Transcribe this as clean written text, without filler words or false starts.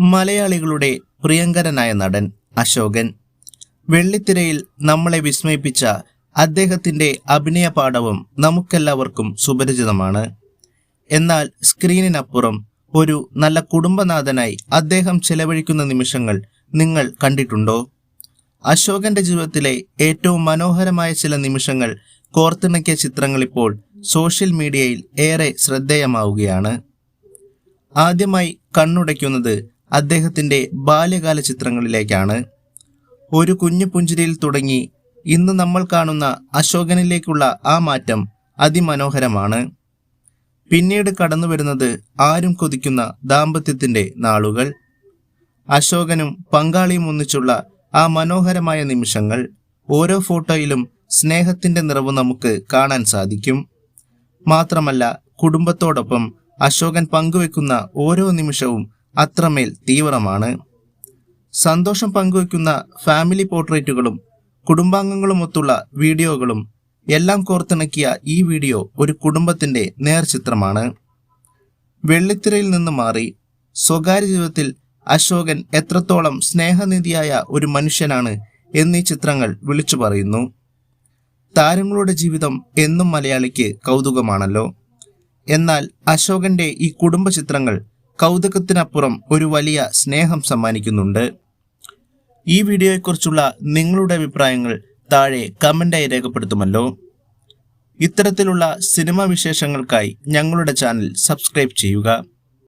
മലയാളികളുടെ പ്രിയങ്കരനായ നടൻ അശോകൻ. വെള്ളിത്തിരയിൽ നമ്മളെ വിസ്മയിപ്പിച്ച അദ്ദേഹത്തിൻ്റെ അഭിനയ പാടവം നമുക്കെല്ലാവർക്കും സുപരിചിതമാണ്. എന്നാൽ സ്ക്രീനിനപ്പുറം ഒരു നല്ല കുടുംബനാഥനായി അദ്ദേഹം ചെലവഴിക്കുന്ന നിമിഷങ്ങൾ നിങ്ങൾ കണ്ടിട്ടുണ്ടോ? അശോകന്റെ ജീവിതത്തിലെ ഏറ്റവും മനോഹരമായ ചില നിമിഷങ്ങൾ കോർത്തിണക്കിയ ചിത്രങ്ങൾ ഇപ്പോൾ സോഷ്യൽ മീഡിയയിൽ ഏറെ ശ്രദ്ധേയമാവുകയാണ്. ആദ്യമായി കണ്ണുടയ്ക്കുന്നത് അദ്ദേഹത്തിൻ്റെ ബാല്യകാല ചിത്രങ്ങളിലേക്കാണ്. ഒരു കുഞ്ഞു പുഞ്ചിരിയിൽ തുടങ്ങി ഇന്ന് നമ്മൾ കാണുന്ന അശോകനിലേക്കുള്ള ആ മാറ്റം അതിമനോഹരമാണ്. പിന്നീട് കടന്നു വരുന്നത് ആരും കൊതിക്കുന്ന ദാമ്പത്യത്തിൻ്റെ നാളുകൾ. അശോകനും പങ്കാളിയും ഒന്നിച്ചുള്ള ആ മനോഹരമായ നിമിഷങ്ങൾ. ഓരോ ഫോട്ടോയിലും സ്നേഹത്തിൻ്റെ നിറവ് നമുക്ക് കാണാൻ സാധിക്കും. മാത്രമല്ല, കുടുംബത്തോടൊപ്പം അശോകൻ പങ്കുവെക്കുന്ന ഓരോ നിമിഷവും അത്രമേൽ തീവ്രമാണ്. സന്തോഷം പങ്കുവെക്കുന്ന ഫാമിലി പോർട്രേറ്റുകളും കുടുംബാംഗങ്ങളുമൊത്തുള്ള വീഡിയോകളും എല്ലാം കോർത്തിണക്കിയ ഈ വീഡിയോ ഒരു കുടുംബത്തിൻ്റെ നേർചിത്രമാണ്. വെള്ളിത്തിരയിൽ നിന്ന് മാറി സ്വകാര്യ ജീവിതത്തിൽ അശോകൻ എത്രത്തോളം സ്നേഹനിധിയായ ഒരു മനുഷ്യനാണ് എന്നീ ചിത്രങ്ങൾ വിളിച്ചു പറയുന്നു. താരങ്ങളുടെ ജീവിതം എന്നും മലയാളിക്ക് കൗതുകമാണല്ലോ. എന്നാൽ അശോകന്റെ ഈ കുടുംബ ചിത്രങ്ങൾ കൗതുകത്തിനപ്പുറം ഒരു വലിയ സ്നേഹം സമ്മാനിക്കുന്നുണ്ട്. ഈ വീഡിയോയെക്കുറിച്ചുള്ള നിങ്ങളുടെ അഭിപ്രായങ്ങൾ താഴെ കമൻ്റായി രേഖപ്പെടുത്തുമല്ലോ. ഇത്തരത്തിലുള്ള സിനിമാ വിശേഷങ്ങൾക്കായി ഞങ്ങളുടെ ചാനൽ സബ്സ്ക്രൈബ് ചെയ്യുക.